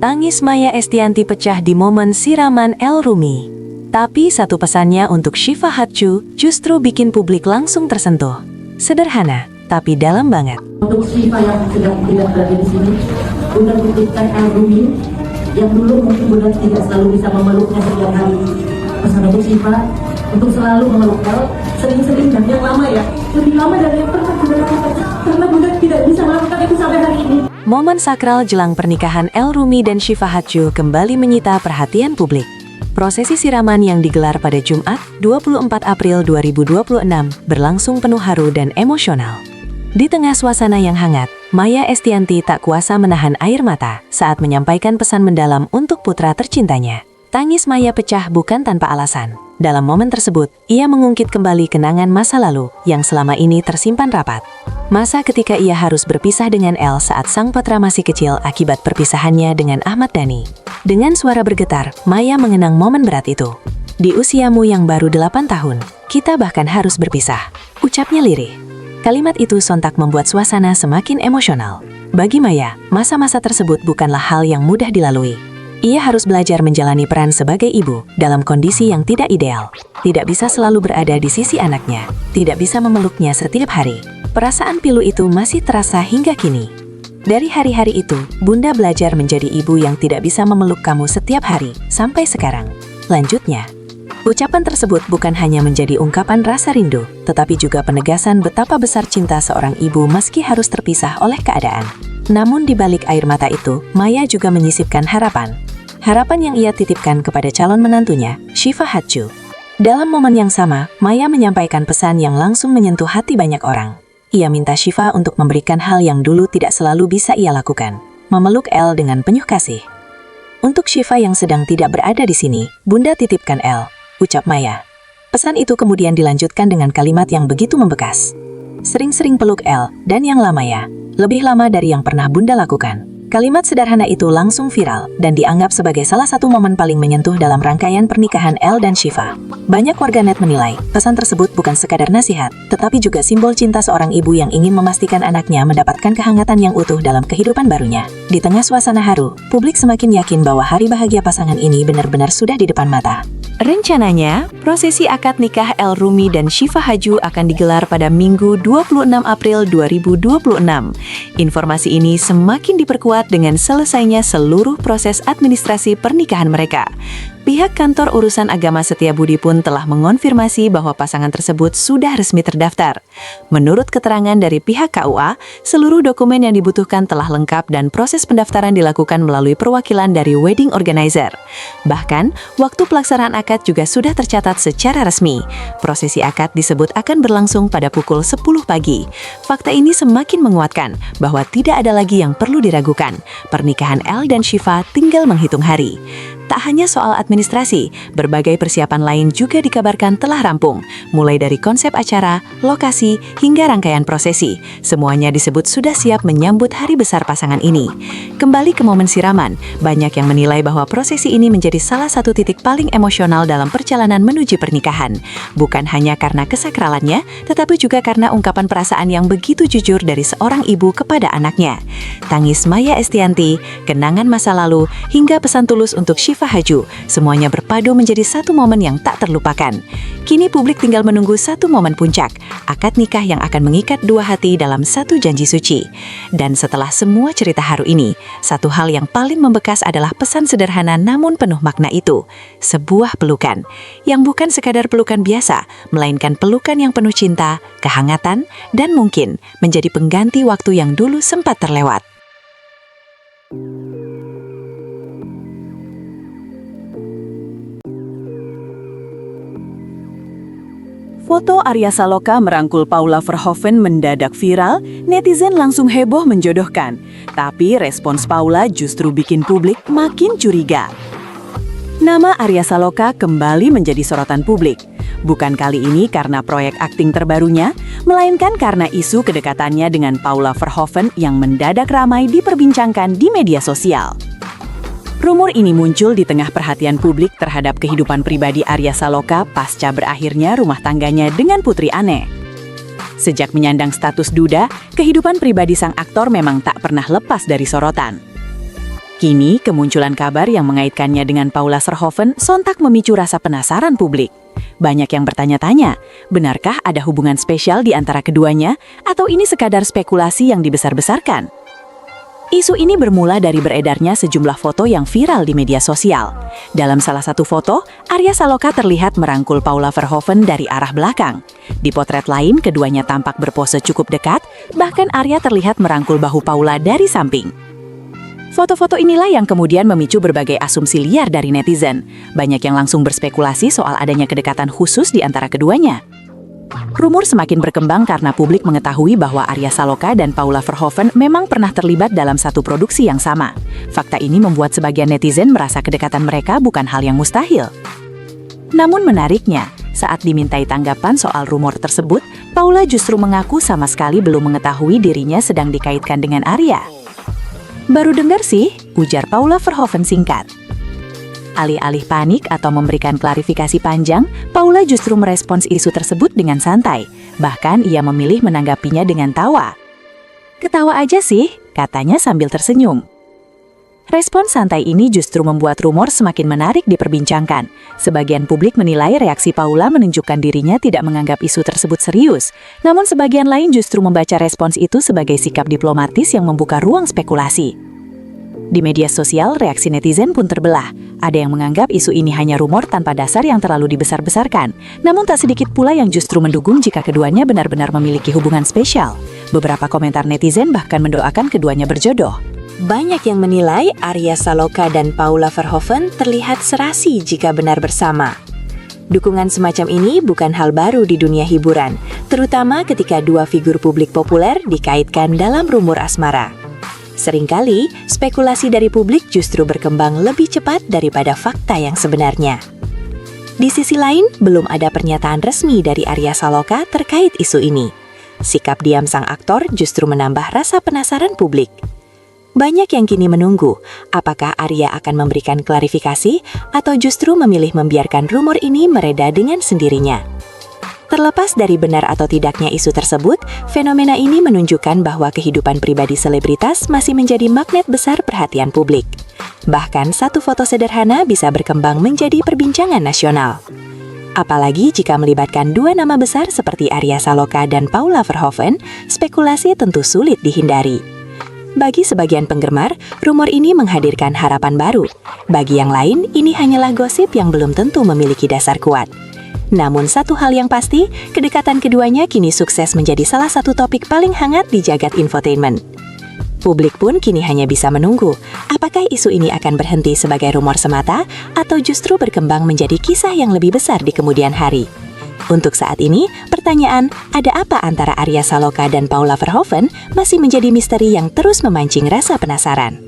Tangis Maya Estianty pecah di momen siraman El Rumi. Tapi satu pesannya untuk Syifa Hatju justru bikin publik langsung tersentuh. Sederhana, tapi dalam banget. Untuk Syifa yang sedang tidak berada di sini, Bunda titipkan El Rumi yang dulu mungkin Bunda tidak selalu bisa memeluknya setiap hari. Pesan untuk Syifa untuk selalu memeluk El, sering-sering dan yang lama ya, lebih lama dari yang pernah Bunda lakukan, karena Bunda tidak bisa melakukan itu sampai hari ini. Momen sakral jelang pernikahan El Rumi dan Syifa Hatju kembali menyita perhatian publik. Prosesi siraman yang digelar pada Jumat, 24 April 2026 berlangsung penuh haru dan emosional. Di tengah suasana yang hangat, Maya Estianty tak kuasa menahan air mata saat menyampaikan pesan mendalam untuk putra tercintanya. Tangis Maya pecah bukan tanpa alasan. Dalam momen tersebut, ia mengungkit kembali kenangan masa lalu yang selama ini tersimpan rapat. Masa ketika ia harus berpisah dengan El saat sang putra masih kecil akibat perpisahannya dengan Ahmad Dhani. Dengan suara bergetar, Maya mengenang momen berat itu. Di usiamu yang baru 8 tahun, kita bahkan harus berpisah, ucapnya lirih. Kalimat itu sontak membuat suasana semakin emosional. Bagi Maya, masa-masa tersebut bukanlah hal yang mudah dilalui. Ia harus belajar menjalani peran sebagai ibu dalam kondisi yang tidak ideal. Tidak bisa selalu berada di sisi anaknya, tidak bisa memeluknya setiap hari. Perasaan pilu itu masih terasa hingga kini. Dari hari-hari itu, Bunda belajar menjadi ibu yang tidak bisa memeluk kamu setiap hari, sampai sekarang. Lanjutnya, ucapan tersebut bukan hanya menjadi ungkapan rasa rindu, tetapi juga penegasan betapa besar cinta seorang ibu meski harus terpisah oleh keadaan. Namun di balik air mata itu, Maya juga menyisipkan harapan. Harapan yang ia titipkan kepada calon menantunya, Syifa Hatju. Dalam momen yang sama, Maya menyampaikan pesan yang langsung menyentuh hati banyak orang. Ia minta Syifa untuk memberikan hal yang dulu tidak selalu bisa ia lakukan, memeluk El dengan penuh kasih. Untuk Syifa yang sedang tidak berada di sini, Bunda titipkan El, ucap Maya. Pesan itu kemudian dilanjutkan dengan kalimat yang begitu membekas. Sering-sering peluk El, dan yang lama ya, lebih lama dari yang pernah Bunda lakukan. Kalimat sederhana itu langsung viral dan dianggap sebagai salah satu momen paling menyentuh dalam rangkaian pernikahan El dan Syifa. Banyak warganet menilai, pesan tersebut bukan sekadar nasihat, tetapi juga simbol cinta seorang ibu yang ingin memastikan anaknya mendapatkan kehangatan yang utuh dalam kehidupan barunya. Di tengah suasana haru, publik semakin yakin bahwa hari bahagia pasangan ini benar-benar sudah di depan mata. Rencananya, prosesi akad nikah El Rumi dan Syifa Hatju akan digelar pada Minggu 26 April 2026. Informasi ini semakin diperkuat dengan selesainya seluruh proses administrasi pernikahan mereka. Pihak kantor urusan agama Setiabudi pun telah mengonfirmasi bahwa pasangan tersebut sudah resmi terdaftar. Menurut keterangan dari pihak KUA, seluruh dokumen yang dibutuhkan telah lengkap dan proses pendaftaran dilakukan melalui perwakilan dari wedding organizer. Bahkan, waktu pelaksanaan akad juga sudah tercatat secara resmi. Prosesi akad disebut akan berlangsung pada pukul 10 pagi. Fakta ini semakin menguatkan bahwa tidak ada lagi yang perlu diragukan. Pernikahan El dan Syifa tinggal menghitung hari. Tak hanya soal administrasi, berbagai persiapan lain juga dikabarkan telah rampung, mulai dari konsep acara, lokasi, hingga rangkaian prosesi. Semuanya disebut sudah siap menyambut hari besar pasangan ini. Kembali ke momen siraman, banyak yang menilai bahwa prosesi ini menjadi salah satu titik paling emosional dalam perjalanan menuju pernikahan. Bukan hanya karena kesakralannya, tetapi juga karena ungkapan perasaan yang begitu jujur dari seorang ibu kepada anaknya. Tangis Maya Estianty, kenangan masa lalu, hingga pesan tulus untuk Syifa Hatju, semuanya berpadu menjadi satu momen yang tak terlupakan. Kini publik tinggal menunggu satu momen puncak, akad nikah yang akan mengikat dua hati dalam satu janji suci. Dan setelah semua cerita haru ini, satu hal yang paling membekas adalah pesan sederhana namun penuh makna itu. Sebuah pelukan, yang bukan sekadar pelukan biasa, melainkan pelukan yang penuh cinta, kehangatan, dan mungkin menjadi pengganti waktu yang dulu sempat terlewat. Foto Arya Saloka merangkul Paula Verhoeven mendadak viral, netizen langsung heboh menjodohkan. Tapi respons Paula justru bikin publik makin curiga. Nama Arya Saloka kembali menjadi sorotan publik. Bukan kali ini karena proyek akting terbarunya, melainkan karena isu kedekatannya dengan Paula Verhoeven yang mendadak ramai diperbincangkan di media sosial. Rumor ini muncul di tengah perhatian publik terhadap kehidupan pribadi Arya Saloka pasca berakhirnya rumah tangganya dengan Putri Anne. Sejak menyandang status duda, kehidupan pribadi sang aktor memang tak pernah lepas dari sorotan. Kini, kemunculan kabar yang mengaitkannya dengan Paula Verhoeven sontak memicu rasa penasaran publik. Banyak yang bertanya-tanya, benarkah ada hubungan spesial di antara keduanya, atau ini sekadar spekulasi yang dibesar-besarkan? Isu ini bermula dari beredarnya sejumlah foto yang viral di media sosial. Dalam salah satu foto, Arya Saloka terlihat merangkul Paula Verhoeven dari arah belakang. Di potret lain, keduanya tampak berpose cukup dekat, bahkan Arya terlihat merangkul bahu Paula dari samping. Foto-foto inilah yang kemudian memicu berbagai asumsi liar dari netizen. Banyak yang langsung berspekulasi soal adanya kedekatan khusus di antara keduanya. Rumor semakin berkembang karena publik mengetahui bahwa Arya Saloka dan Paula Verhoeven memang pernah terlibat dalam satu produksi yang sama. Fakta ini membuat sebagian netizen merasa kedekatan mereka bukan hal yang mustahil. Namun menariknya, saat dimintai tanggapan soal rumor tersebut, Paula justru mengaku sama sekali belum mengetahui dirinya sedang dikaitkan dengan Arya. "Baru dengar sih," ujar Paula Verhoeven singkat. Alih-alih panik atau memberikan klarifikasi panjang, Paula justru merespons isu tersebut dengan santai. Bahkan ia memilih menanggapinya dengan tawa. "Ketawa aja sih," katanya sambil tersenyum. Respon santai ini justru membuat rumor semakin menarik diperbincangkan. Sebagian publik menilai reaksi Paula menunjukkan dirinya tidak menganggap isu tersebut serius. Namun sebagian lain justru membaca respons itu sebagai sikap diplomatis yang membuka ruang spekulasi. Di media sosial, reaksi netizen pun terbelah. Ada yang menganggap isu ini hanya rumor tanpa dasar yang terlalu dibesar-besarkan. Namun tak sedikit pula yang justru mendukung jika keduanya benar-benar memiliki hubungan spesial. Beberapa komentar netizen bahkan mendoakan keduanya berjodoh. Banyak yang menilai Arya Saloka dan Paula Verhoeven terlihat serasi jika benar bersama. Dukungan semacam ini bukan hal baru di dunia hiburan, terutama ketika dua figur publik populer dikaitkan dalam rumor asmara. Seringkali, spekulasi dari publik justru berkembang lebih cepat daripada fakta yang sebenarnya. Di sisi lain, belum ada pernyataan resmi dari Arya Saloka terkait isu ini. Sikap diam sang aktor justru menambah rasa penasaran publik. Banyak yang kini menunggu, apakah Arya akan memberikan klarifikasi atau justru memilih membiarkan rumor ini mereda dengan sendirinya. Terlepas dari benar atau tidaknya isu tersebut, fenomena ini menunjukkan bahwa kehidupan pribadi selebritas masih menjadi magnet besar perhatian publik. Bahkan satu foto sederhana bisa berkembang menjadi perbincangan nasional. Apalagi jika melibatkan dua nama besar seperti Arya Saloka dan Paula Verhoeven, spekulasi tentu sulit dihindari. Bagi sebagian penggemar, rumor ini menghadirkan harapan baru. Bagi yang lain, ini hanyalah gosip yang belum tentu memiliki dasar kuat. Namun satu hal yang pasti, kedekatan keduanya kini sukses menjadi salah satu topik paling hangat di jagat infotainment. Publik pun kini hanya bisa menunggu, apakah isu ini akan berhenti sebagai rumor semata atau justru berkembang menjadi kisah yang lebih besar di kemudian hari. Untuk saat ini, pertanyaan ada apa antara Arya Saloka dan Paula Verhoeven masih menjadi misteri yang terus memancing rasa penasaran.